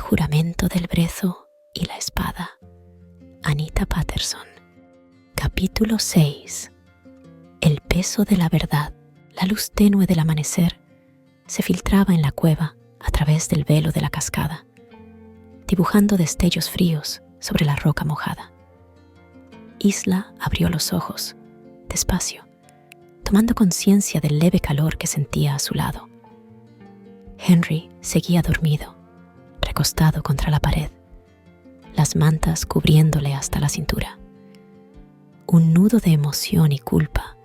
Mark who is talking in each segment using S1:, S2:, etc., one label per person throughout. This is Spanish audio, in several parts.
S1: juramento del brezo y la espada. Anita Patterson. Capítulo 6. El peso de la verdad. La luz tenue del amanecer se filtraba en la cueva a través del velo de la cascada, dibujando destellos fríos sobre la roca mojada. Isla abrió los ojos, despacio, tomando conciencia del leve calor que sentía a su lado. Henry seguía dormido, recostado contra la pared, las mantas cubriéndole hasta la cintura. Un nudo de emoción y culpa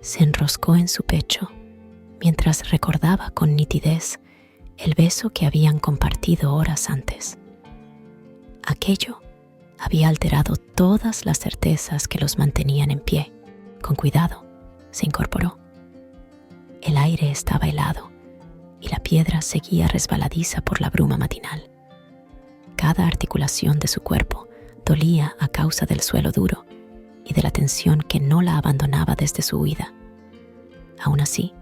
S1: se enroscó en su pecho mientras recordaba con nitidez el beso que habían compartido horas antes. Aquello había alterado todas las certezas que los mantenían en pie. Con cuidado, se incorporó. El aire estaba helado y la piedra seguía resbaladiza por la bruma matinal. Cada articulación de su cuerpo dolía a causa del suelo duro y de la tensión que no la abandonaba desde su huida. Aún así,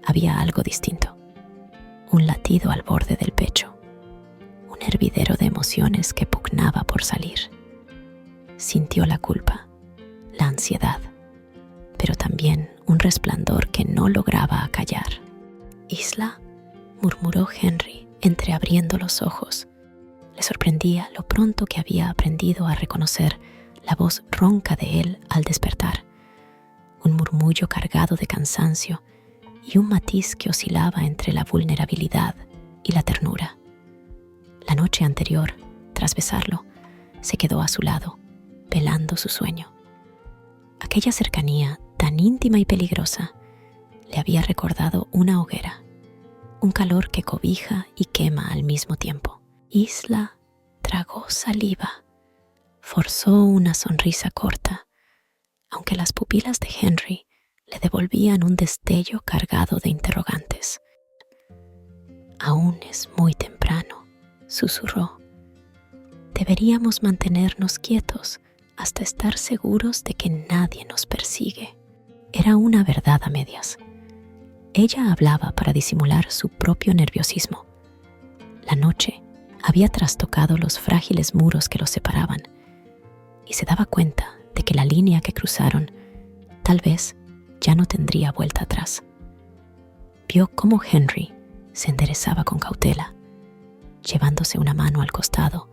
S1: había algo distinto. Un latido al borde del pecho. Un hervidero de emociones que pugnaba por salir. Sintió la culpa, la ansiedad, pero también un resplandor que no lograba acallar. «Isla», murmuró Henry, entreabriendo los ojos. Le sorprendía lo pronto que había aprendido a reconocer la voz ronca de él al despertar, un murmullo cargado de cansancio y un matiz que oscilaba entre la vulnerabilidad y la ternura. La noche anterior, tras besarlo, se quedó a su lado, velando su sueño. Aquella cercanía tan íntima y peligrosa le había recordado una hoguera, un calor que cobija y quema al mismo tiempo. Isla tragó saliva, forzó una sonrisa corta, aunque las pupilas de Henry le devolvían un destello cargado de interrogantes. «Aún es muy temprano», susurró. «Deberíamos mantenernos quietos hasta estar seguros de que nadie nos persigue». Era una verdad a medias. Ella hablaba para disimular su propio nerviosismo. La noche había trastocado los frágiles muros que los separaban y se daba cuenta de que la línea que cruzaron tal vez ya no tendría vuelta atrás. Vio cómo Henry se enderezaba con cautela, llevándose una mano al costado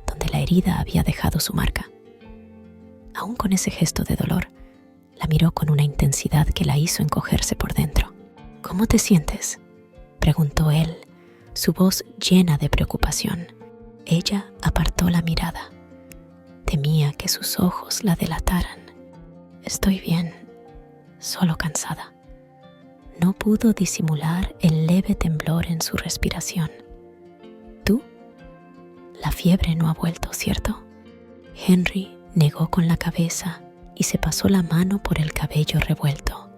S1: donde la herida había dejado su marca. Aún con ese gesto de dolor, la miró con una intensidad que la hizo encogerse por dentro. «¿Cómo te sientes?», preguntó él, su voz llena de preocupación. Ella apartó la mirada. Temía que sus ojos la delataran. «Estoy bien, solo cansada». No pudo disimular el leve temblor en su respiración. «¿Tú? La fiebre no ha vuelto, ¿cierto?». Henry negó con la cabeza y se pasó la mano por el cabello revuelto.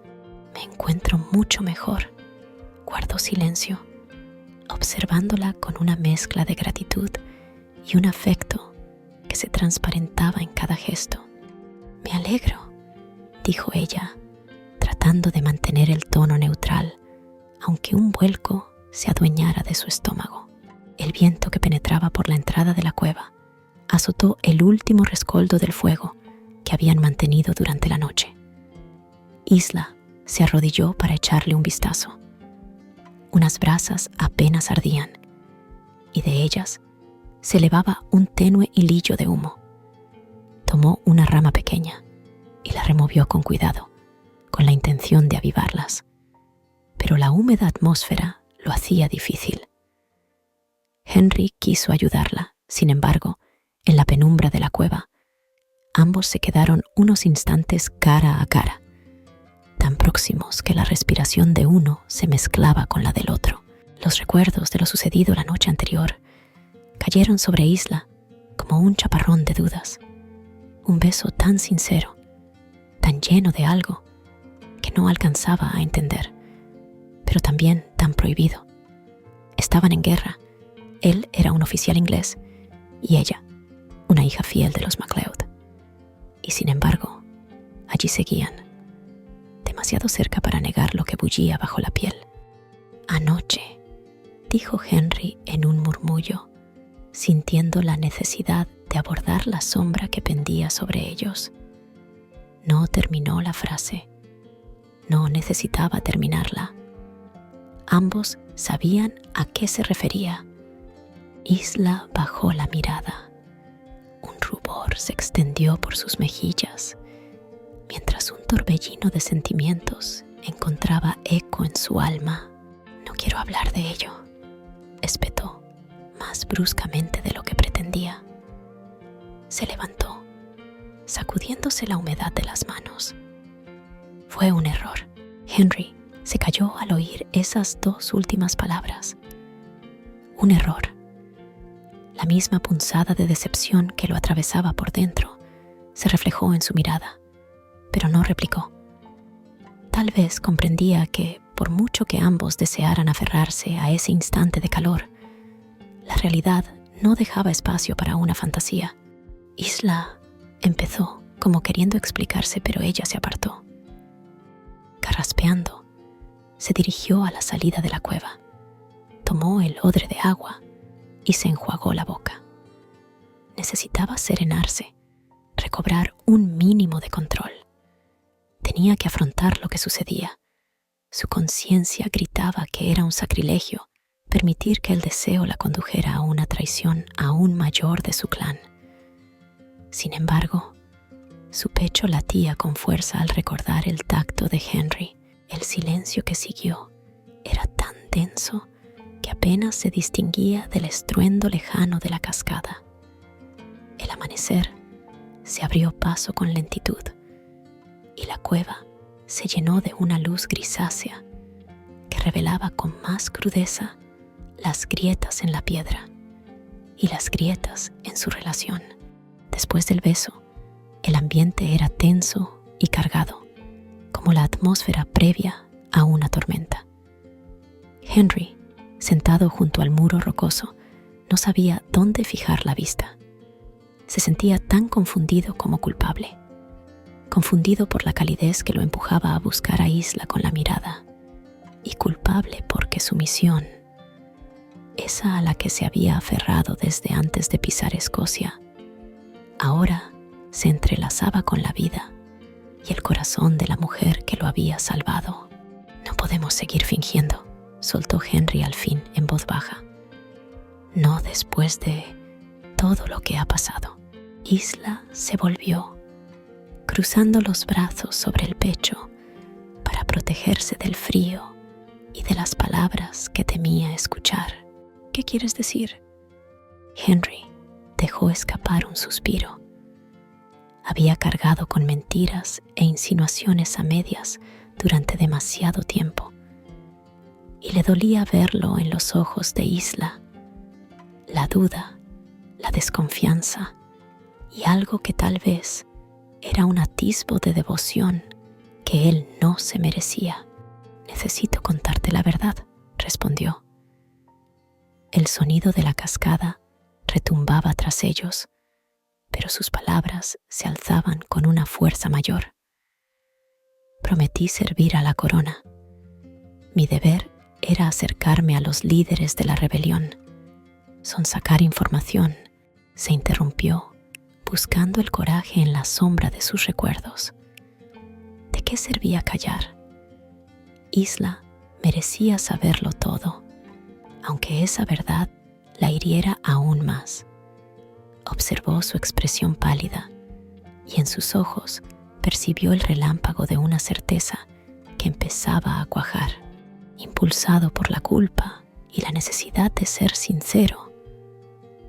S1: «Me encuentro mucho mejor», guardó silencio, observándola con una mezcla de gratitud y un afecto que se transparentaba en cada gesto. «Me alegro», dijo ella, tratando de mantener el tono neutral, aunque un vuelco se adueñara de su estómago. El viento que penetraba por la entrada de la cueva azotó el último rescoldo del fuego que habían mantenido durante la noche. Isla se arrodilló para echarle un vistazo. Unas brasas apenas ardían, y de ellas se elevaba un tenue hilillo de humo. Tomó una rama pequeña y la removió con cuidado, con la intención de avivarlas, pero la húmeda atmósfera lo hacía difícil. Henry quiso ayudarla, sin embargo, en la penumbra de la cueva, ambos se quedaron unos instantes cara a cara, tan próximos que la respiración de uno se mezclaba con la del otro. Los recuerdos de lo sucedido la noche anterior cayeron sobre Isla como un chaparrón de dudas. Un beso tan sincero, tan lleno de algo que no alcanzaba a entender, pero también tan prohibido. Estaban en guerra. Él era un oficial inglés y ella, una hija fiel de los MacLeod. Y sin embargo, allí seguían, demasiado cerca para negar lo que bullía bajo la piel. «Anoche», dijo Henry en un murmullo, sintiendo la necesidad de abordar la sombra que pendía sobre ellos. No terminó la frase. No necesitaba terminarla. Ambos sabían a qué se refería. Isla bajó la mirada. Un rubor se extendió por sus mejillas, mientras un torbellino de sentimientos encontraba eco en su alma. No quiero hablar de ello, espetó, más bruscamente de lo que pretendía. Se levantó, sacudiéndose la humedad de las manos. Fue un error. Henry se calló al oír esas dos últimas palabras. Un error. La misma punzada de decepción que lo atravesaba por dentro se reflejó en su mirada, pero no replicó. Tal vez comprendía que, por mucho que ambos desearan aferrarse a ese instante de calor, la realidad no dejaba espacio para una fantasía. Isla empezó como queriendo explicarse, pero ella se apartó. Carraspeando, se dirigió a la salida de la cueva, tomó el odre de agua y se enjuagó la boca. Necesitaba serenarse, recobrar un mínimo de control. Tenía que afrontar lo que sucedía. Su conciencia gritaba que era un sacrilegio permitir que el deseo la condujera a una traición aún mayor de su clan. Sin embargo, su pecho latía con fuerza al recordar el tacto de Henry. El silencio que siguió era tan denso que apenas se distinguía del estruendo lejano de la cascada. El amanecer se abrió paso con lentitud y la cueva se llenó de una luz grisácea que revelaba con más crudeza las grietas en la piedra y las grietas en su relación. Después del beso, el ambiente era tenso y cargado, como la atmósfera previa a una tormenta. Henry, sentado junto al muro rocoso, no sabía dónde fijar la vista. Se sentía tan confundido como culpable, confundido por la calidez que lo empujaba a buscar a Isla con la mirada, y culpable porque su misión, esa a la que se había aferrado desde antes de pisar Escocia, ahora se entrelazaba con la vida y el corazón de la mujer que lo había salvado. No podemos seguir fingiendo, soltó Henry al fin en voz baja. No después de todo lo que ha pasado. Isla se volvió, cruzando los brazos sobre el pecho para protegerse del frío y de las palabras que temía escuchar. ¿Qué quieres decir? Henry dejó escapar un suspiro. Había cargado con mentiras e insinuaciones a medias durante demasiado tiempo, y le dolía verlo en los ojos de Isla, la duda, la desconfianza y algo que tal vez era un atisbo de devoción que él no se merecía. Necesito contarte la verdad, respondió. El sonido de la cascada retumbaba tras ellos, pero sus palabras se alzaban con una fuerza mayor. Prometí servir a la corona. Mi deber era acercarme a los líderes de la rebelión. Sonsacar información, se interrumpió, buscando el coraje en la sombra de sus recuerdos. ¿De qué servía callar? Isla merecía saberlo todo, aunque esa verdad la hiriera aún más. Observó su expresión pálida y en sus ojos percibió el relámpago de una certeza que empezaba a cuajar. Impulsado por la culpa y la necesidad de ser sincero,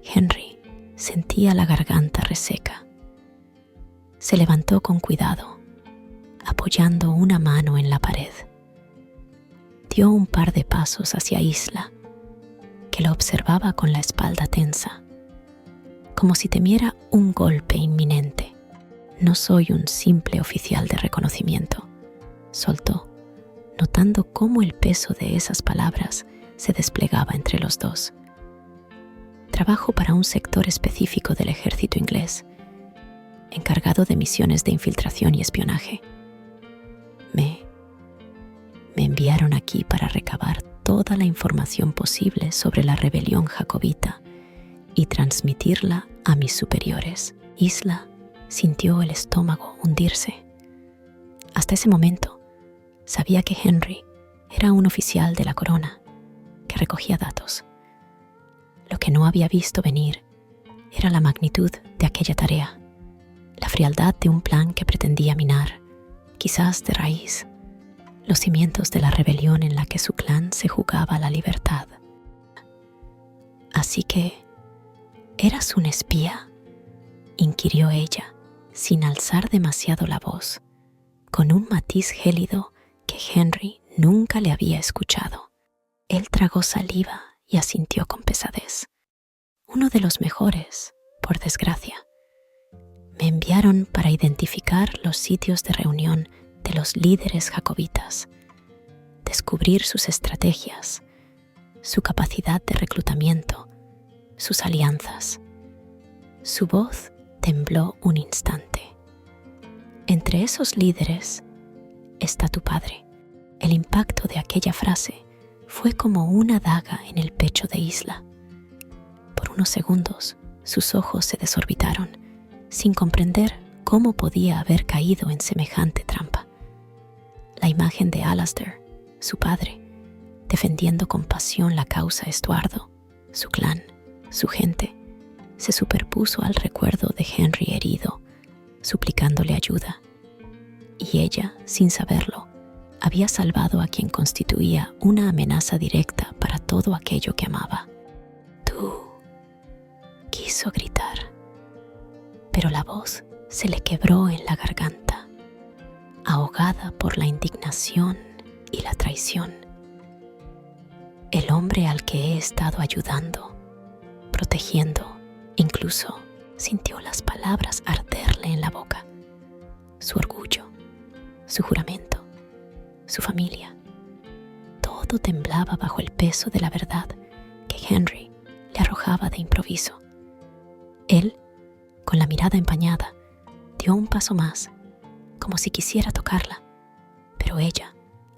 S1: Henry sentía la garganta reseca. Se levantó con cuidado, apoyando una mano en la pared. Dio un par de pasos hacia Isla, que lo observaba con la espalda tensa, como si temiera un golpe inminente. No soy un simple oficial de reconocimiento, soltó, notando cómo el peso de esas palabras se desplegaba entre los dos. Trabajo para un sector específico del ejército inglés, encargado de misiones de infiltración y espionaje. Me enviaron aquí para recabar toda la información posible sobre la rebelión jacobita y transmitirla a mis superiores. Isla sintió el estómago hundirse. Hasta ese momento, sabía que Henry era un oficial de la corona que recogía datos. Lo que no había visto venir era la magnitud de aquella tarea, la frialdad de un plan que pretendía minar, quizás de raíz, los cimientos de la rebelión en la que su clan se jugaba la libertad. Así que, ¿eras un espía?, inquirió ella, sin alzar demasiado la voz, con un matiz gélido que Henry nunca le había escuchado. Él tragó saliva y asintió con pesadez. Uno de los mejores, por desgracia. Me enviaron para identificar los sitios de reunión de los líderes jacobitas, descubrir sus estrategias, su capacidad de reclutamiento, sus alianzas. Su voz tembló un instante. Entre esos líderes está tu padre. El impacto de aquella frase fue como una daga en el pecho de Isla. Por unos segundos, sus ojos se desorbitaron, sin comprender cómo podía haber caído en semejante trampa. La imagen de Alastair, su padre, defendiendo con pasión la causa Estuardo, su clan, su gente, se superpuso al recuerdo de Henry herido, suplicándole ayuda. Y ella, sin saberlo, había salvado a quien constituía una amenaza directa para todo aquello que amaba. Tú, quiso gritar, pero la voz se le quebró en la garganta, ahogada por la indignación y la traición. El hombre al que he estado ayudando, protegiendo, incluso sintió las palabras arderle en la boca. Su orgullo, su juramento, su familia. Todo temblaba bajo el peso de la verdad que Henry le arrojaba de improviso. Él, con la mirada empañada, dio un paso más, como si quisiera tocarla, pero ella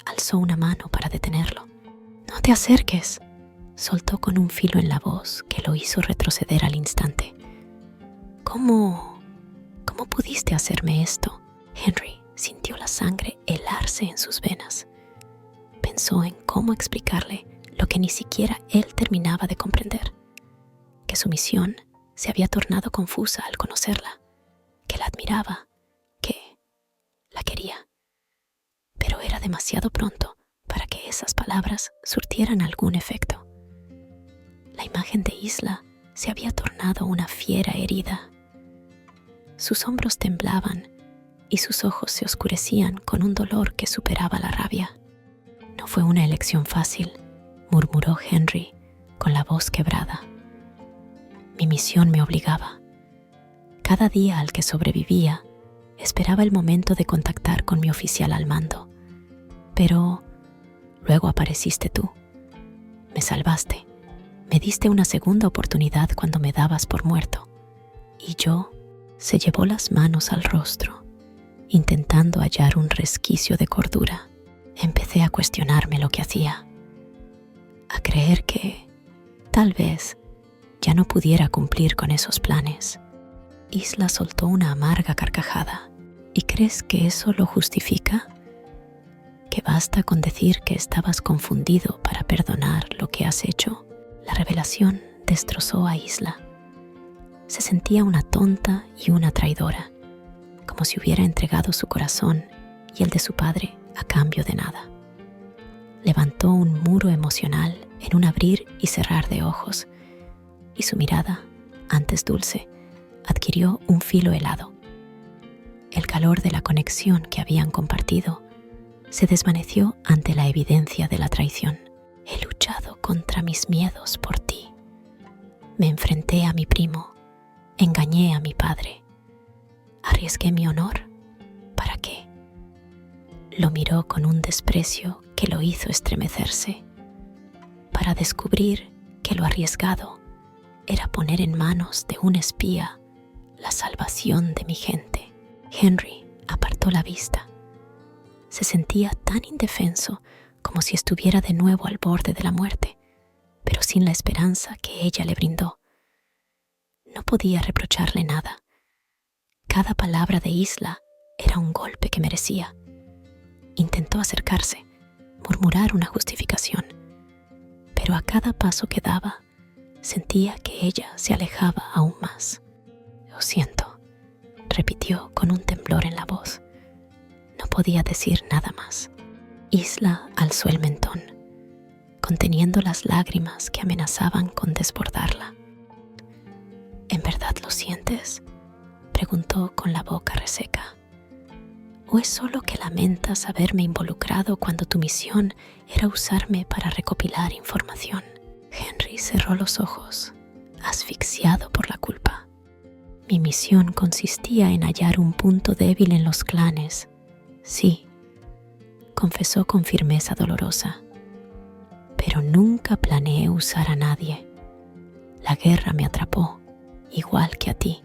S1: alzó una mano para detenerlo. «No te acerques», soltó con un filo en la voz que lo hizo retroceder al instante. ¿Cómo pudiste hacerme esto?» Henry sintió la sangre helarse en sus venas. Pensó en cómo explicarle lo que ni siquiera él terminaba de comprender, que su misión se había tornado confusa al conocerla, que la admiraba, que la quería. Pero era demasiado pronto para que esas palabras surtieran algún efecto. La imagen de Isla se había tornado una fiera herida. Sus hombros temblaban y sus ojos se oscurecían con un dolor que superaba la rabia. «No fue una elección fácil», murmuró Henry con la voz quebrada. «Mi misión me obligaba. Cada día al que sobrevivía, esperaba el momento de contactar con mi oficial al mando. Pero luego apareciste tú. Me salvaste. Me diste una segunda oportunidad cuando me dabas por muerto. Y yo», se llevó las manos al rostro, intentando hallar un resquicio de cordura. Empecé a cuestionarme lo que hacía, a creer que, tal vez, ya no pudiera cumplir con esos planes. Isla soltó una amarga carcajada. ¿Y crees que eso lo justifica? ¿Que basta con decir que estabas confundido para perdonar lo que has hecho? La revelación destrozó a Isla. Se sentía una tonta y una traidora, como si hubiera entregado su corazón y el de su padre a cambio de nada. Levantó un muro emocional en un abrir y cerrar de ojos, y su mirada, antes dulce, adquirió un filo helado. El calor de la conexión que habían compartido se desvaneció ante la evidencia de la traición. He luchado contra mis miedos por ti. Me enfrenté a mi primo, engañé a mi padre. ¿Arriesgué mi honor? ¿Para qué? Lo miró con un desprecio que lo hizo estremecerse, para descubrir que lo arriesgado era poner en manos de un espía la salvación de mi gente. Henry apartó la vista. Se sentía tan indefenso como si estuviera de nuevo al borde de la muerte, pero sin la esperanza que ella le brindó. podía reprocharle nada. Cada palabra de Isla era un golpe que merecía. Intentó acercarse, murmurar una justificación, pero a cada paso que daba, sentía que ella se alejaba aún más. «Lo siento», repitió con un temblor en la voz. No podía decir nada más. Isla alzó el mentón, conteniendo las lágrimas que amenazaban con desbordarla. «¿En verdad lo sientes?», preguntó con la boca reseca. «¿O es solo que lamentas haberme involucrado cuando tu misión era usarme para recopilar información?» Henry cerró los ojos, asfixiado por la culpa. «Mi misión consistía en hallar un punto débil en los clanes. Sí», confesó con firmeza dolorosa. «Pero nunca planeé usar a nadie. La guerra me atrapó, igual que a ti.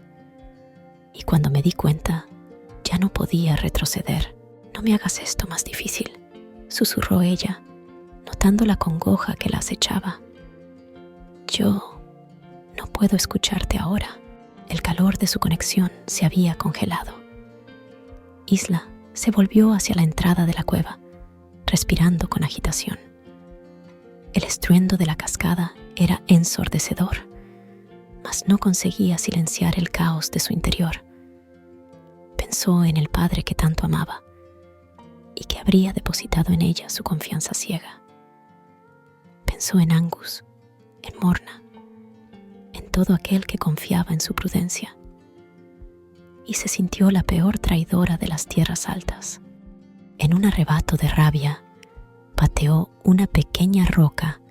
S1: Y cuando me di cuenta, ya no podía retroceder». «No me hagas esto más difícil», susurró ella, notando la congoja que la acechaba. «Yo no puedo escucharte ahora». El calor de su conexión se había congelado. Isla se volvió hacia la entrada de la cueva, respirando con agitación. El estruendo de la cascada era ensordecedor, mas no conseguía silenciar el caos de su interior. Pensó en el padre que tanto amaba y que habría depositado en ella su confianza ciega. Pensó en Angus, en Morna, en todo aquel que confiaba en su prudencia, y se sintió la peor traidora de las tierras altas. En un arrebato de rabia, pateó una pequeña roca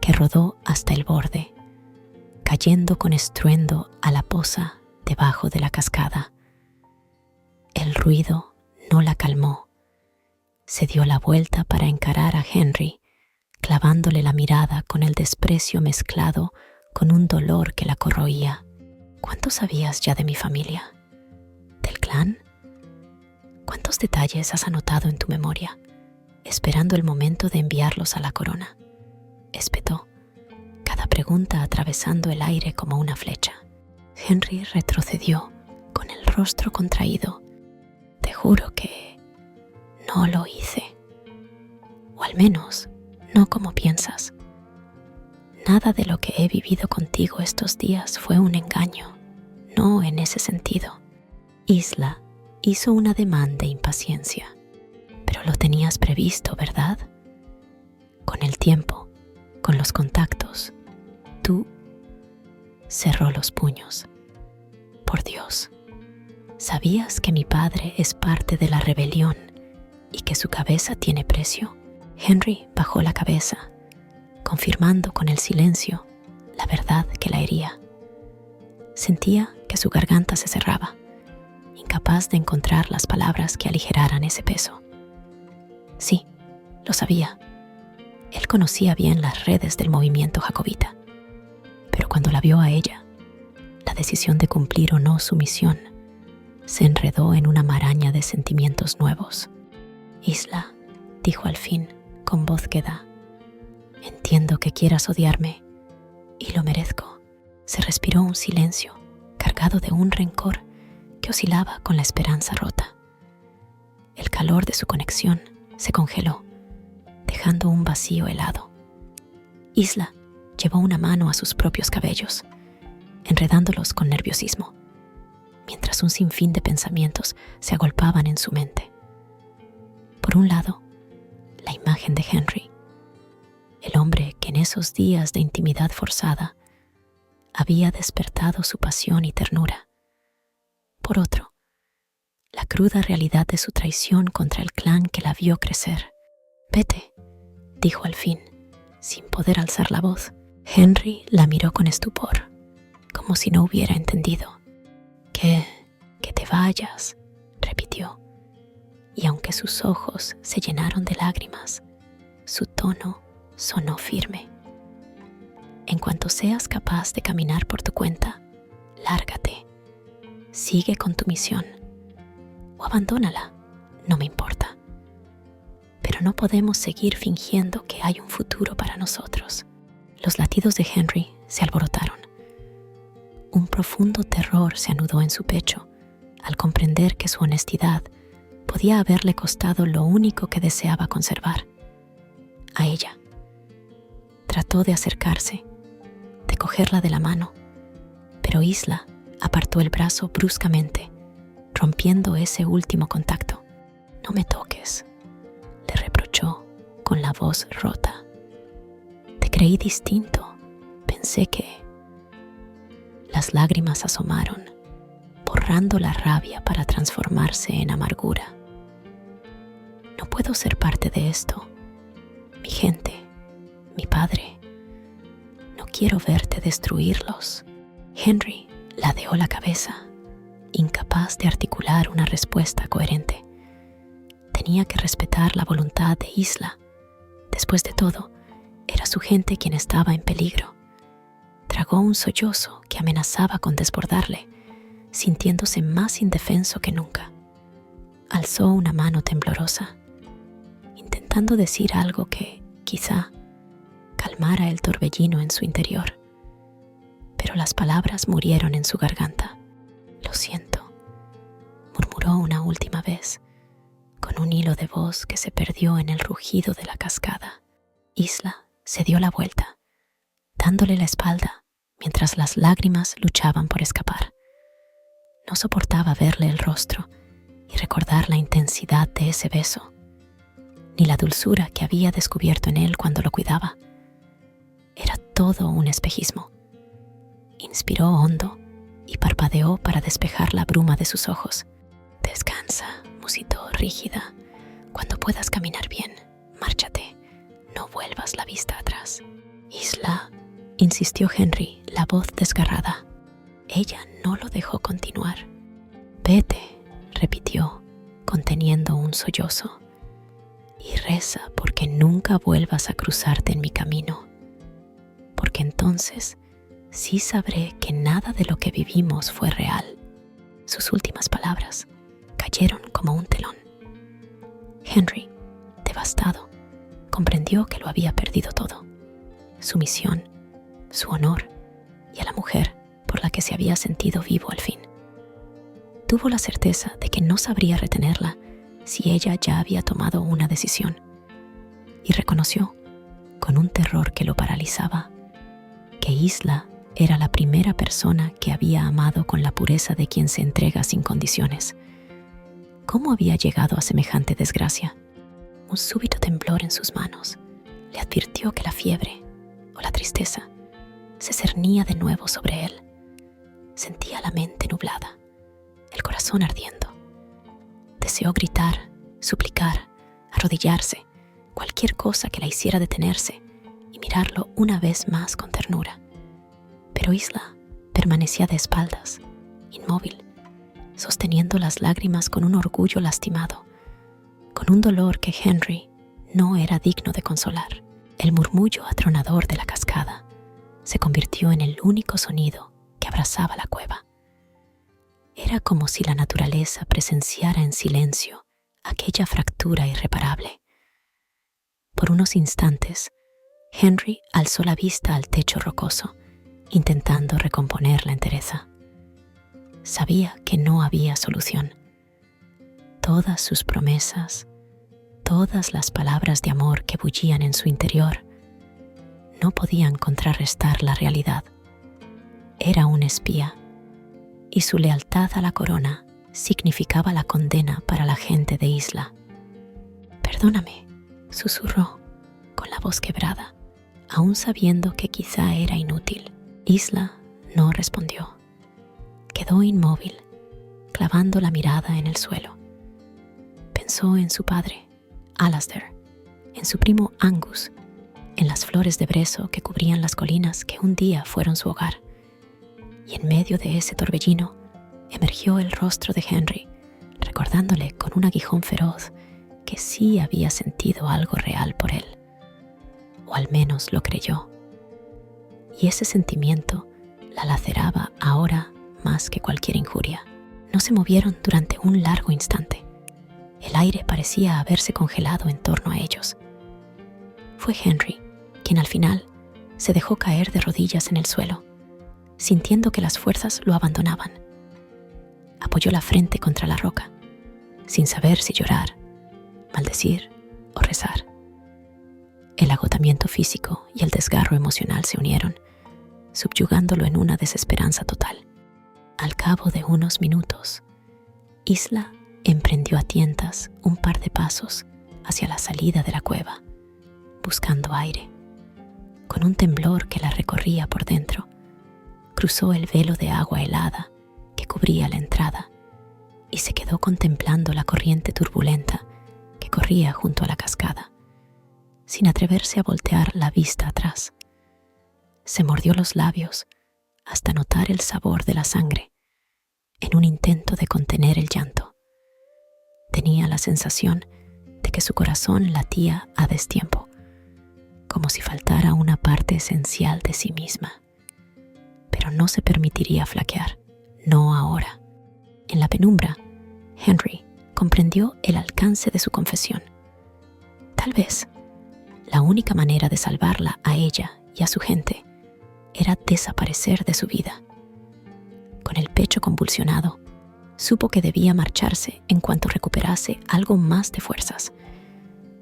S1: que rodó hasta el borde, cayendo con estruendo a la poza debajo de la cascada. El ruido no la calmó. Se dio la vuelta para encarar a Henry, clavándole la mirada con el desprecio mezclado con un dolor que la corroía. «¿Cuánto sabías ya de mi familia? ¿Del clan? ¿Cuántos detalles has anotado en tu memoria, esperando el momento de enviarlos a la corona?», espetó, cada pregunta atravesando el aire como una flecha. Henry retrocedió con el rostro contraído. «Te juro que no lo hice. O al menos, no como piensas. Nada de lo que he vivido contigo estos días fue un engaño, no en ese sentido». Isla hizo un ademán de impaciencia. «Pero lo tenías previsto, ¿verdad? Con el tiempo, con los contactos, tú…» Cerró los puños. «Por Dios, ¿sabías que mi padre es parte de la rebelión y que su cabeza tiene precio?» Henry bajó la cabeza, confirmando con el silencio la verdad que la hería. Sentía que su garganta se cerraba, incapaz de encontrar las palabras que aligeraran ese peso. Sí, lo sabía. Él conocía bien las redes del movimiento jacobita, pero cuando la vio a ella, la decisión de cumplir o no su misión se enredó en una maraña de sentimientos nuevos. «Isla», dijo al fin, con voz queda, «entiendo que quieras odiarme, y lo merezco». Se respiró un silencio, cargado de un rencor que oscilaba con la esperanza rota. El calor de su conexión se congeló, dejando un vacío helado. Isla llevó una mano a sus propios cabellos, enredándolos con nerviosismo, mientras un sinfín de pensamientos se agolpaban en su mente. Por un lado, la imagen de Henry, el hombre que en esos días de intimidad forzada había despertado su pasión y ternura. Por otro, la cruda realidad de su traición contra el clan que la vio crecer. «Vete», dijo al fin, sin poder alzar la voz. Henry la miró con estupor, como si no hubiera entendido. Que te vayas», repitió, y aunque sus ojos se llenaron de lágrimas, su tono sonó firme. «En cuanto seas capaz de caminar por tu cuenta, lárgate. Sigue con tu misión. O abandónala, no me importa. Pero no podemos seguir fingiendo que hay un futuro para nosotros». Los latidos de Henry se alborotaron. Un profundo terror se anudó en su pecho al comprender que su honestidad podía haberle costado lo único que deseaba conservar, a ella. Trató de acercarse, de cogerla de la mano, pero Isla apartó el brazo bruscamente, rompiendo ese último contacto. «No me toques», le reprochó con la voz rota. «Te creí distinto, pensé que...». Las lágrimas asomaron, borrando la rabia para transformarse en amargura. «No puedo ser parte de esto. Mi gente, mi padre. No quiero verte destruirlos». Henry ladeó la cabeza, incapaz de articular una respuesta coherente. Tenía que respetar la voluntad de Isla. Después de todo, era su gente quien estaba en peligro. Tragó un sollozo que amenazaba con desbordarle, sintiéndose más indefenso que nunca. Alzó una mano temblorosa, intentando decir algo que, quizá, calmara el torbellino en su interior. Pero las palabras murieron en su garganta. «Lo siento», murmuró una última vez, con un hilo de voz que se perdió en el rugido de la cascada. Isla se dio la vuelta, dándole la espalda mientras las lágrimas luchaban por escapar. No soportaba verle el rostro y recordar la intensidad de ese beso, ni la dulzura que había descubierto en él cuando lo cuidaba. Era todo un espejismo. Inspiró hondo y parpadeó para despejar la bruma de sus ojos. «Descansa», musitó rígida. «Cuando puedas caminar bien, márchate. No vuelvas la vista atrás». «Isla», insistió Henry, la voz desgarrada. Ella no lo dejó continuar. «Vete», repitió, conteniendo un sollozo. «Y reza porque nunca vuelvas a cruzarte en mi camino. Porque entonces sí sabré que nada de lo que vivimos fue real». Sus últimas palabras cayeron como un telón. Henry, devastado, comprendió que lo había perdido todo: su misión, su honor y a la mujer por la que se había sentido vivo al fin. Tuvo la certeza de que no sabría retenerla si ella ya había tomado una decisión, y reconoció, con un terror que lo paralizaba, que Isla era la primera persona que había amado con la pureza de quien se entrega sin condiciones. ¿Cómo había llegado a semejante desgracia? Un súbito temblor en sus manos le advirtió que la fiebre o la tristeza se cernía de nuevo sobre él. Sentía la mente nublada, el corazón ardiendo. Deseó gritar, suplicar, arrodillarse, cualquier cosa que la hiciera detenerse y mirarlo una vez más con ternura. Pero Isla permanecía de espaldas, inmóvil, sosteniendo las lágrimas con un orgullo lastimado, con un dolor que Henry no era digno de consolar. El murmullo atronador de la cascada se convirtió en el único sonido que abrazaba la cueva. Era como si la naturaleza presenciara en silencio aquella fractura irreparable. Por unos instantes, Henry alzó la vista al techo rocoso, intentando recomponer la entereza. Sabía que no había solución. Todas sus promesas, todas las palabras de amor que bullían en su interior, no podían contrarrestar la realidad. Era un espía, y su lealtad a la corona significaba la condena para la gente de Isla. «Perdóname», susurró, con la voz quebrada, aún sabiendo que quizá era inútil. Isla no respondió. Quedó inmóvil, clavando la mirada en el suelo. Pensó en su padre, Alasdair, en su primo Angus, en las flores de brezo que cubrían las colinas que un día fueron su hogar. Y en medio de ese torbellino emergió el rostro de Henry, recordándole con un aguijón feroz que sí había sentido algo real por él, o al menos lo creyó. Y ese sentimiento la laceraba ahora más que cualquier injuria. No se movieron durante un largo instante. El aire parecía haberse congelado en torno a ellos. Fue Henry quien al final se dejó caer de rodillas en el suelo, sintiendo que las fuerzas lo abandonaban. Apoyó la frente contra la roca, sin saber si llorar, maldecir o rezar. El agotamiento físico y el desgarro emocional se unieron, subyugándolo en una desesperanza total. Al cabo de unos minutos, Isla emprendió a tientas un par de pasos hacia la salida de la cueva, buscando aire. Con un temblor que la recorría por dentro, cruzó el velo de agua helada que cubría la entrada y se quedó contemplando la corriente turbulenta que corría junto a la cascada, sin atreverse a voltear la vista atrás. Se mordió los labios hasta notar el sabor de la sangre en un intento de contener el llanto. Tenía la sensación de que su corazón latía a destiempo, como si faltara una parte esencial de sí misma. Pero no se permitiría flaquear, no ahora. En la penumbra, Henry comprendió el alcance de su confesión. Tal vez la única manera de salvarla a ella y a su gente era desaparecer de su vida. Con el pecho convulsionado, supo que debía marcharse en cuanto recuperase algo más de fuerzas.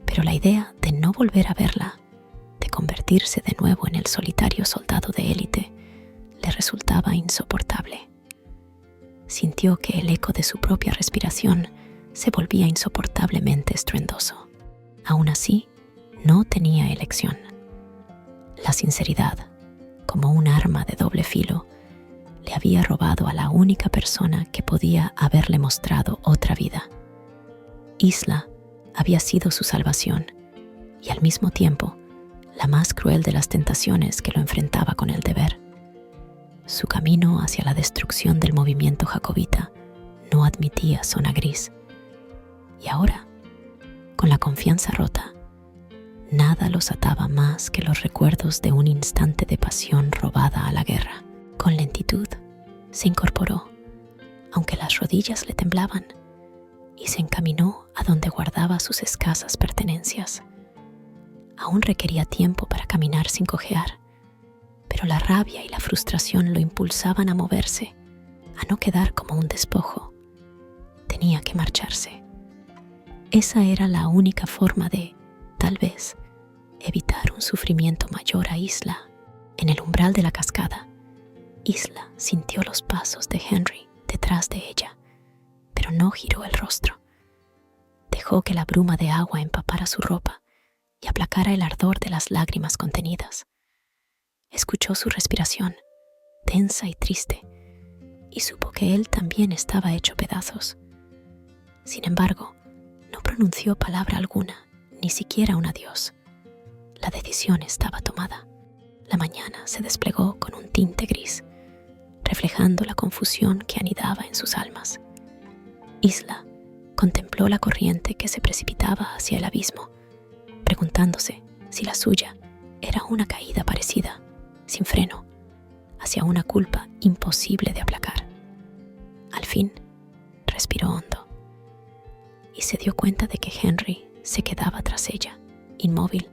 S1: Pero la idea de no volver a verla, de convertirse de nuevo en el solitario soldado de élite, le resultaba insoportable. Sintió que el eco de su propia respiración se volvía insoportablemente estruendoso. Aún así, no tenía elección. La sinceridad, como un arma de doble filo, le había robado a la única persona que podía haberle mostrado otra vida. Isla había sido su salvación y al mismo tiempo la más cruel de las tentaciones que lo enfrentaba con el deber. Su camino hacia la destrucción del movimiento jacobita no admitía zona gris. Y ahora, con la confianza rota, nada los ataba más que los recuerdos de un instante de pasión robada a la guerra. Con lentitud se incorporó, aunque las rodillas le temblaban, y se encaminó a donde guardaba sus escasas pertenencias. Aún requería tiempo para caminar sin cojear, pero la rabia y la frustración lo impulsaban a moverse, a no quedar como un despojo. Tenía que marcharse. Esa era la única forma de, tal vez, evitar un sufrimiento mayor a Isla. En el umbral de la cascada, Isla sintió los pasos de Henry detrás de ella, pero no giró el rostro. Dejó que la bruma de agua empapara su ropa y aplacara el ardor de las lágrimas contenidas. Escuchó su respiración, tensa y triste, y supo que él también estaba hecho pedazos. Sin embargo, no pronunció palabra alguna, ni siquiera un adiós. La decisión estaba tomada. La mañana se desplegó con un tinte gris, reflejando la confusión que anidaba en sus almas. Isla contempló la corriente que se precipitaba hacia el abismo, preguntándose si la suya era una caída parecida, sin freno, hacia una culpa imposible de aplacar. Al fin, respiró hondo y se dio cuenta de que Henry se quedaba tras ella, inmóvil,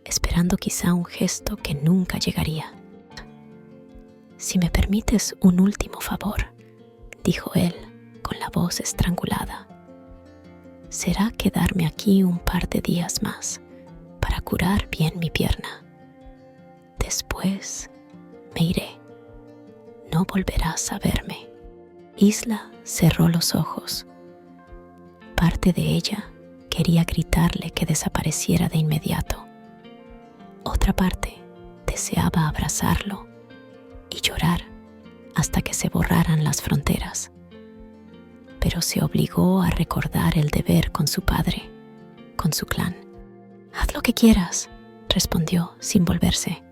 S1: esperando quizá un gesto que nunca llegaría. «Si me permites un último favor», dijo él con la voz estrangulada, «será quedarme aquí un par de días más para curar bien mi pierna. Después me iré. No volverás a verme». Isla cerró los ojos. Parte de ella quería gritarle que desapareciera de inmediato. Otra parte deseaba abrazarlo y llorar hasta que se borraran las fronteras. Pero se obligó a recordar el deber con su padre, con su clan. «Haz lo que quieras», respondió sin volverse.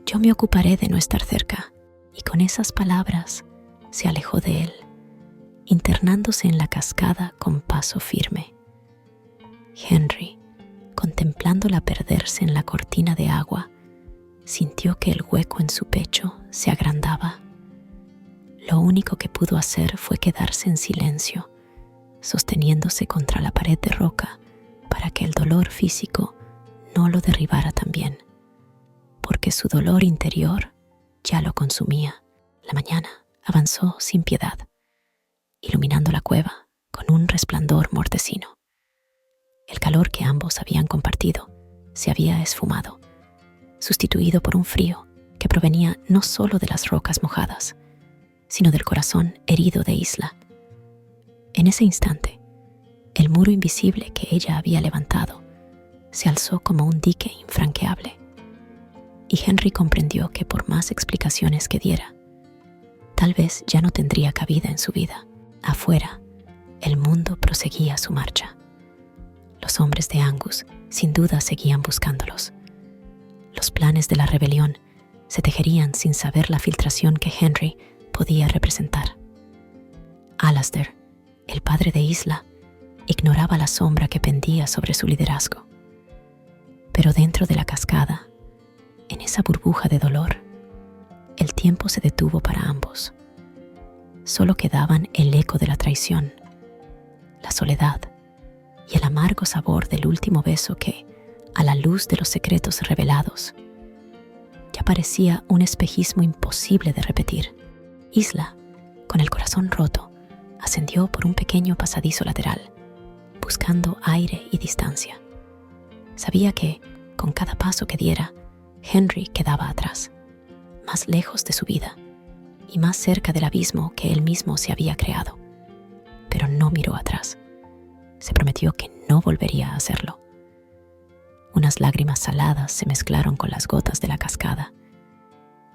S1: «Yo me ocuparé de no estar cerca». Y con esas palabras se alejó de él, internándose en la cascada con paso firme. Henry, contemplándola perderse en la cortina de agua, sintió que el hueco en su pecho se agrandaba. Lo único que pudo hacer fue quedarse en silencio, sosteniéndose contra la pared de roca para que el dolor físico no lo derribara también, porque su dolor interior ya lo consumía. La mañana avanzó sin piedad, iluminando la cueva con un resplandor mortecino. El calor que ambos habían compartido se había esfumado, sustituido por un frío que provenía no solo de las rocas mojadas, sino del corazón herido de Isla. En ese instante, el muro invisible que ella había levantado se alzó como un dique infranqueable, y Henry comprendió que por más explicaciones que diera, tal vez ya no tendría cabida en su vida. Afuera, el mundo proseguía su marcha. Los hombres de Angus sin duda seguían buscándolos. Los planes de la rebelión se tejerían sin saber la filtración que Henry podía representar. Alasdair, el padre de Isla, ignoraba la sombra que pendía sobre su liderazgo. Pero dentro de la cascada, en esa burbuja de dolor, el tiempo se detuvo para ambos. Solo quedaban el eco de la traición, la soledad y el amargo sabor del último beso que, a la luz de los secretos revelados, ya parecía un espejismo imposible de repetir. Isla, con el corazón roto, ascendió por un pequeño pasadizo lateral, buscando aire y distancia. Sabía que, con cada paso que diera, Henry quedaba atrás, más lejos de su vida y más cerca del abismo que él mismo se había creado. Pero no miró atrás. Se prometió que no volvería a hacerlo. Unas lágrimas saladas se mezclaron con las gotas de la cascada,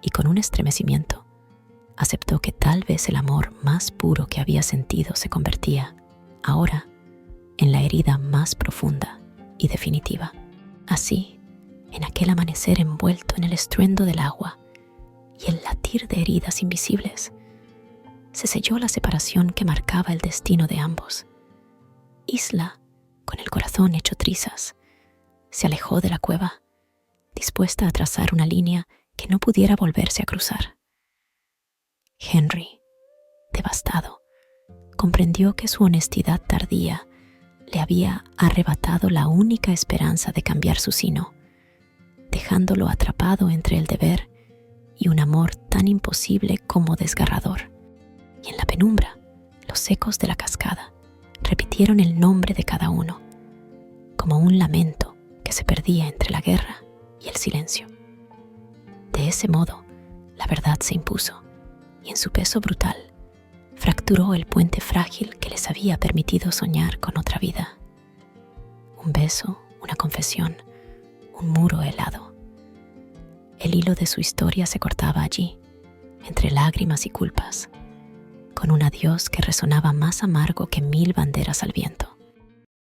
S1: y con un estremecimiento aceptó que tal vez el amor más puro que había sentido se convertía, ahora, en la herida más profunda y definitiva. Así, en aquel amanecer envuelto en el estruendo del agua y el latir de heridas invisibles, se selló la separación que marcaba el destino de ambos. Isla, con el corazón hecho trizas, se alejó de la cueva, dispuesta a trazar una línea que no pudiera volverse a cruzar. Henry, devastado, comprendió que su honestidad tardía le había arrebatado la única esperanza de cambiar su sino, dejándolo atrapado entre el deber y un amor tan imposible como desgarrador. Y en la penumbra, los ecos de la cascada repitieron el nombre de cada uno, como un lamento que se perdía entre la guerra y el silencio. De ese modo, la verdad se impuso, y en su peso brutal, fracturó el puente frágil que les había permitido soñar con otra vida. Un beso, una confesión, un muro helado. El hilo de su historia se cortaba allí, entre lágrimas y culpas, con un adiós que resonaba más amargo que 1000 banderas al viento.